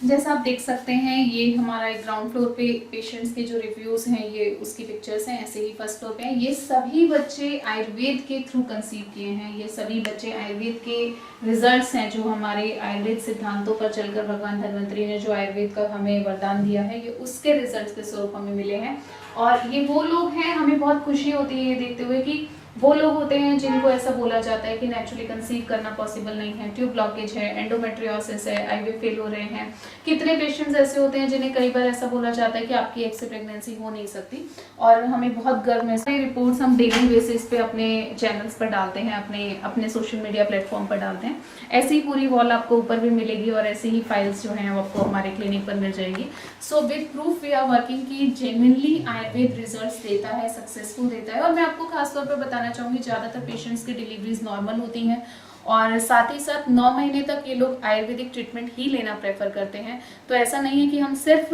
जैसा आप देख सकते हैं, ये हमारा एक ग्राउंड फ्लोर पे पेशेंट्स के जो रिव्यूज़ हैं, ये उसकी पिक्चर्स हैं। ऐसे ही फर्स्ट फ्लोर पे हैं। ये सभी बच्चे आयुर्वेद के थ्रू कंसीव किए हैं। ये सभी बच्चे आयुर्वेद के रिजल्ट्स हैं, जो हमारे आयुर्वेद सिद्धांतों पर चलकर भगवान धन्वंतरी ने जो आयुर्वेद का हमें वरदान दिया है, ये उसके रिजल्ट्स के स्वरूप हमें मिले हैं। और ये वो लोग हैं, हमें बहुत खुशी होती है ये देखते हुए कि वो लोग होते हैं जिनको ऐसा बोला जाता है कि नेचुरली कंसीव करना पॉसिबल नहीं है, ट्यूब ब्लॉकेज है, एंडोमेट्रियोसिस है, आईवीएफ फेल हो रहे हैं। कितने पेशेंट्स ऐसे होते हैं जिन्हें कई बार ऐसा बोला जाता है कि आपकी एग से प्रेगनेंसी हो नहीं सकती। और हमें बहुत गर्व है, ये रिपोर्ट्स हम डेली बेसिस पे अपने चैनल्स पर डालते हैं, अपने सोशल मीडिया प्लेटफॉर्म पर डालते हैं। ऐसी ही पूरी वॉल आपको ऊपर भी मिलेगी और ऐसी ही फाइल्स जो हैं आपको हमारे क्लिनिक पर मिल जाएंगी। So with proof we are working की जेन्युइनली आयुर्वेद रिजल्ट्स देता है, सक्सेसफुल देता है। और मैं आपको खासतौर पर बताना चाहूँगी, ज़्यादातर पेशेंट्स की डिलीवरीज नॉर्मल होती हैं और साथ ही साथ 9 महीने तक ये लोग आयुर्वेदिक ट्रीटमेंट ही लेना प्रेफर करते हैं। तो ऐसा नहीं है कि हम सिर्फ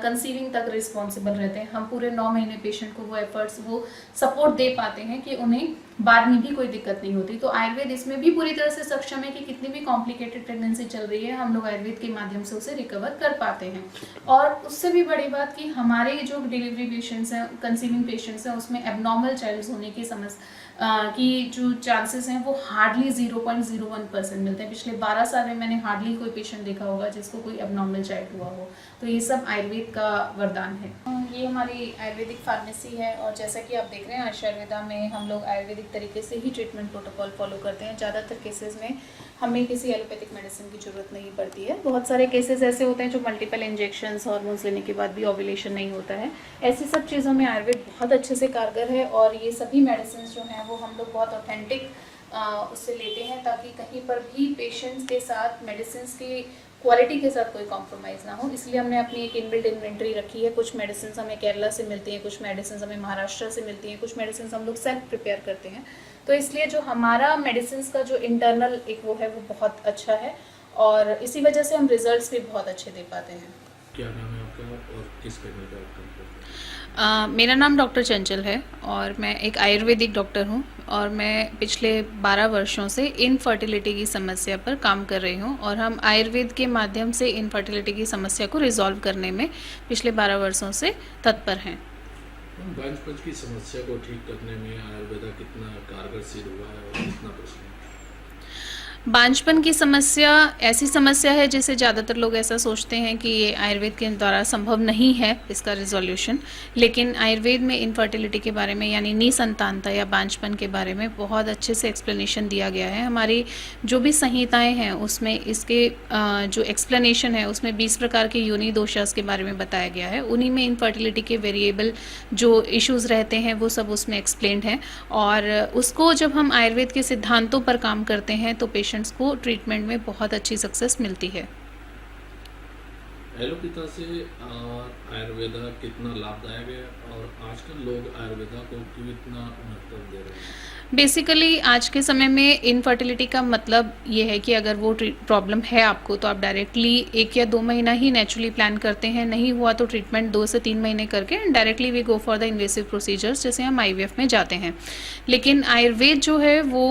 कंसीविंग तक रिस्पॉन्सिबल रहते हैं, हम पूरे 9 महीने पेशेंट को वो एफर्ट्स, वो सपोर्ट दे पाते हैं कि उन्हें बाद में भी कोई दिक्कत नहीं होती। तो आयुर्वेद इसमें भी पूरी तरह से सक्षम है कि कितनी भी कॉम्प्लिकेटेड प्रेगनेंसी चल रही है, हम लोग आयुर्वेद के माध्यम से उसे रिकवर कर पाते हैं। और उससे भी बड़ी बात कि हमारे जो डिलीवरी पेशेंट्स हैं, कंसीविंग पेशेंट्स हैं, उसमें एबनॉर्मल चाइल्ड होने की की जो चांसेस हैं वो हार्डली 0.01% मिलते हैं। पिछले 12 साल में मैंने हार्डली कोई पेशेंट देखा होगा जिसको कोई एबनॉर्मल चाइल्ड हुआ हो। तो ये सब आयुर्वेद का वरदान है। ये हमारी आयुर्वेदिक फार्मेसी है और जैसा कि आप देख रहे हैं, आशा आयुर्वेदा में हम लोग आयुर्वेदिक तरीके से ही ट्रीटमेंट प्रोटोकॉल फॉलो करते हैं। ज़्यादातर केसेस में हमें किसी एलोपैथिक मेडिसिन की ज़रूरत नहीं पड़ती है। बहुत सारे केसेस ऐसे होते हैं जो मल्टीपल इंजेक्शंस, हार्मोन्स लेने के बाद भी ओव्यूलेशन नहीं होता है। ऐसी सब चीज़ों में आयुर्वेद बहुत अच्छे से कारगर है। और ये सभी मेडिसिन जो हैं वो हम लोग बहुत ऑथेंटिक उससे लेते हैं, ताकि कहीं पर भी पेशेंट्स के साथ मेडिसिन की क्वालिटी के साथ कोई कॉम्प्रोमाइज़ ना हो। इसलिए हमने अपनी एक इनबिल्ट इन्वेंट्री रखी है। कुछ मेडिसिन हमें केरला से मिलती हैं, कुछ मेडिसिन हमें महाराष्ट्र से मिलती हैं, कुछ मेडिसिन हम लोग सेल्फ प्रिपेयर करते हैं। तो इसलिए जो हमारा मेडिसिन का जो इंटरनल एक वो है, वो बहुत अच्छा है और इसी वजह से हम रिजल्ट्स भी बहुत अच्छे दे पाते हैं। क्या नाम है आपका और किस कैबिनेट का काम करते हैं? मेरा नाम डॉक्टर चंचल है और मैं एक आयुर्वेदिक डॉक्टर हूँ और मैं पिछले 12 वर्षों से इनफर्टिलिटी की समस्या पर काम कर रही हूँ और हम आयुर्वेद के माध्यम से इनफर्टिलिटी की समस्या को रिजॉल्व करने में पिछले 12 वर्षों से तत्पर हैं। बांझपन की समस्या को ठीक करने में आयुर्वेदा कितना कारगर सिद्ध हुआ है और कितना प्रश्न? बांझपन की समस्या ऐसी समस्या है जिसे ज़्यादातर लोग ऐसा सोचते हैं कि ये आयुर्वेद के द्वारा संभव नहीं है इसका रिजोल्यूशन। लेकिन आयुर्वेद में इनफर्टिलिटी के बारे में, यानी निसंतानता या बांझपन के बारे में बहुत अच्छे से एक्सप्लेनेशन दिया गया है। हमारी जो भी संहिताएं हैं उसमें इसके जो एक्सप्लेनेशन है उसमें 20 प्रकार के योनि दोषास के बारे में बताया गया है। उन्हीं में इनफर्टिलिटी के वेरिएबल जो इश्यूज़ रहते हैं वो सब उसमें एक्सप्लेन्ड हैं और उसको जब हम आयुर्वेद के सिद्धांतों पर काम करते हैं तो पेशेंट्स को ट्रीटमेंट में बहुत अच्छी सक्सेस मिलती है। एलोपैथी से आयुर्वेदा कितना लाभदायक है और आजकल लोग आयुर्वेदा को क्यों इतना महत्व दे रहे हैं? बेसिकली आज के समय में इनफर्टिलिटी का मतलब ये है कि अगर वो प्रॉब्लम है आपको तो आप डायरेक्टली 1 या 2 महीना ही नेचुरली प्लान करते हैं, नहीं हुआ तो ट्रीटमेंट 2 से 3 महीने करके directly we go for the invasive procedures, जैसे हम आईवीएफ में जाते हैं। लेकिन आयुर्वेद जो है वो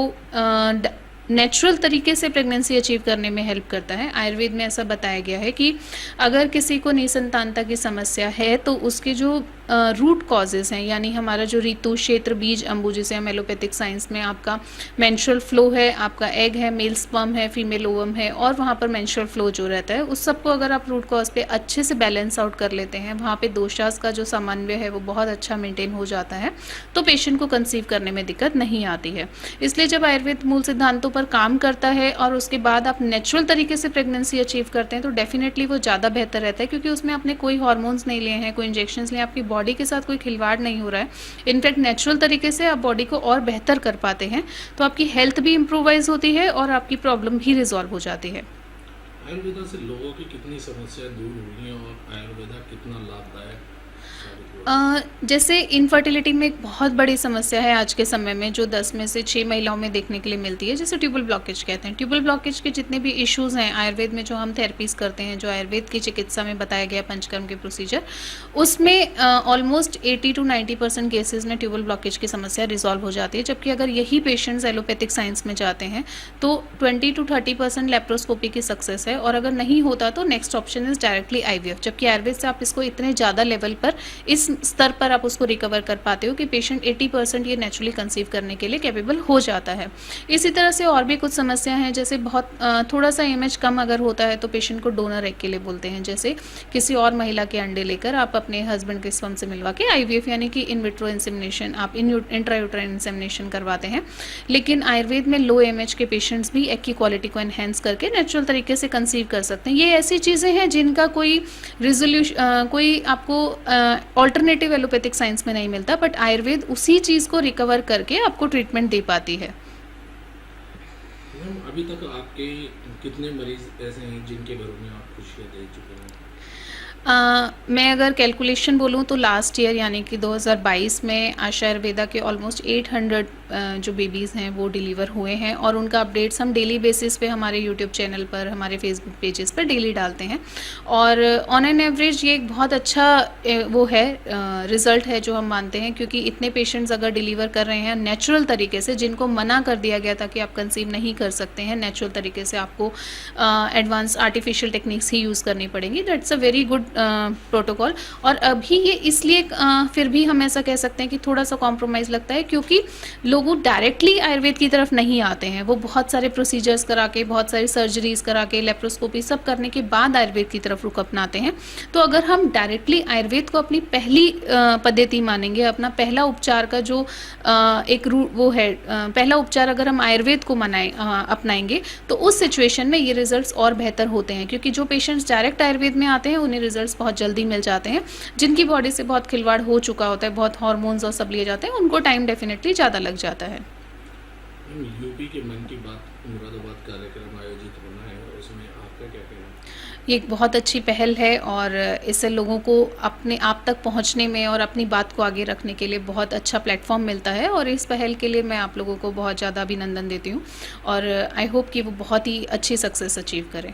नेचुरल तरीके से प्रेगनेंसी अचीव करने में हेल्प करता है। आयुर्वेद में ऐसा बताया गया है कि अगर किसी को निसंतानता की समस्या है तो उसके जो रूट कॉजेज़ हैं, यानी हमारा जो ऋतु, क्षेत्र, बीज, अंबु, जिसे हम एलोपैथिक साइंस में आपका मेंस्ट्रुअल फ्लो है, आपका एग है, मेल स्पर्म है, फीमेल ओवम है और वहाँ पर मेंस्ट्रुअल फ्लो जो रहता है, उस सबको अगर आप रूट कॉज पे अच्छे से बैलेंस आउट कर लेते हैं, वहाँ पे दोषास का जो समन्वय है वो बहुत अच्छा मेंटेन हो जाता है, तो पेशेंट को कंसीव करने में दिक्कत नहीं आती है। इसलिए जब आयुर्वेद मूल सिद्धांतों पर काम करता है और उसके बाद आप नेचुरल तरीके से प्रेगनेंसी अचीव करते हैं तो डेफिनेटली वो ज़्यादा बेहतर रहता है, क्योंकि उसमें आपने कोई हार्मोन्स नहीं लिए हैं, कोई इंजेक्शंस लिए, आपकी बॉडी के साथ कोई खिलवाड़ नहीं हो रहा है। इनफैक्ट नेचुरल तरीके से आप बॉडी को और बेहतर कर पाते हैं, तो आपकी हेल्थ भी इम्प्रूवाइज होती है और आपकी प्रॉब्लम भी रिजॉल्व हो जाती है। आयुर्वेदा से लोगों की कितनी समस्याएं दूर हुई हैं और आयुर्वेदा कितना लाभदायक साबित हुआ? जैसे इनफर्टिलिटी में एक बहुत बड़ी समस्या है आज के समय में, जो 10 में से 6 महिलाओं में देखने के लिए मिलती है, जिसे ट्यूबल ब्लॉकेज कहते हैं। ट्यूबल ब्लॉकेज के जितने भी इश्यूज़ हैं आयुर्वेद में, जो हम थेरेपीज़ करते हैं, जो आयुर्वेद की चिकित्सा में बताया गया पंचकर्म के प्रोसीजर, उसमें ऑलमोस्ट 80 to 90% केसेस में ट्यूबल ब्लॉकेज की समस्या रिजॉल्व हो जाती है। जबकि अगर यही पेशेंट्स एलोपैथिक साइंस में जाते हैं तो 20 to 30% लेप्रोस्कोपी की सक्सेस है, और अगर नहीं होता तो next option is directly IVF. जबकि आयुर्वेद से आप इसको इतने ज़्यादा लेवल पर, इस स्तर पर आप उसको रिकवर कर पाते हो कि पेशेंट 80% ये नेचुरली कंसीव करने के लिए कैपेबल हो जाता है। इसी तरह से और भी कुछ समस्या हैं, जैसे बहुत थोड़ा सा इमेज कम अगर होता है तो पेशेंट को डोनर एग के लिए बोलते हैं। जैसे किसी और महिला के अंडे लेकर आप अपने हस्बैंड के स्पर्म से मिलवा के आईवीएफ यानी कि इन विट्रो इंसेमिनेशन, आप इंट्रायूट्राइन इंसेमिनेशन करवाते हैं। लेकिन आयुर्वेद में लो एमएच के पेशेंट्स भी एग की क्वालिटी को एनहेंस करके नेचुरल तरीके से कंसीव कर सकते हैं। ये ऐसी चीज़ें हैं जिनका कोई रिजोल्यूशन, कोई आपको ऑल्टरनेटिव एलोपैथिक साइंस में नहीं मिलता, बट आयुर्वेद उसी चीज़ को रिकवर करके आपको ट्रीटमेंट दे पाती है। मैम, अभी तक आपके कितने मरीज ऐसे हैं जिनके घरों में आप खुशियाँ दे चुके हैं? मैं अगर कैलकुलेशन बोलूँ तो लास्ट ईयर यानी कि 2022 में आशा आयुर्वेदा के ऑलमोस्ट 800 जो बेबीज़ हैं वो डिलीवर हुए हैं, और उनका अपडेट्स हम डेली बेसिस पे हमारे यूट्यूब चैनल पर, हमारे फेसबुक पेजेस पर डेली डालते हैं। और ऑन एन एवरेज ये एक बहुत अच्छा वो है रिज़ल्ट है जो हम मानते हैं, क्योंकि इतने पेशेंट्स अगर डिलीवर कर रहे हैं नेचुरल तरीके से, जिनको मना कर दिया गया था कि आप कंसीव नहीं कर सकते हैं नेचुरल तरीके से, आपको एडवांस आर्टिफिशियल टेक्निक्स ही यूज़ करनी पड़ेंगी, that's a very good protocol. और अभी ये इसलिए फिर भी हम ऐसा कह सकते हैं कि थोड़ा सा कॉम्प्रोमाइज़ लगता है, क्योंकि लोग डायरेक्टली आयुर्वेद की तरफ नहीं आते हैं। वो बहुत सारे प्रोसीजर्स करा के, बहुत सारी सर्जरीज करा के, लेप्रोस्कोपी सब करने के बाद आयुर्वेद की तरफ रुख अपनाते हैं। तो अगर हम डायरेक्टली आयुर्वेद को अपनी पहली पद्धति मानेंगे, अपना पहला उपचार का जो एक वो है, पहला उपचार अगर हम आयुर्वेद को अपनाएंगे तो उस सिचुएशन में ये रिजल्ट्स और बेहतर होते हैं, क्योंकि जो पेशेंट्स डायरेक्ट आयुर्वेद में आते हैं उन्हें रिजल्ट्स बहुत जल्दी मिल जाते हैं। जिनकी बॉडी से बहुत खिलवाड़ हो चुका होता है, बहुत हार्मोन्स और सब लिए जाते हैं, उनको टाइम डेफिनेटली ज़्यादा लग जाता है। यूपी के मन की बात मुरादाबाद कार्यक्रम आयोजित होना है, उसमें आपका क्या कहना है? ये एक बहुत अच्छी पहल है, और इससे लोगों को अपने आप तक पहुंचने में और अपनी बात को आगे रखने के लिए बहुत अच्छा प्लेटफॉर्म मिलता है, और इस पहल के लिए मैं आप लोगों को बहुत ज़्यादा अभिनंदन देती हूँ, और आई होप कि वो बहुत ही अच्छी सक्सेस अचीव करें।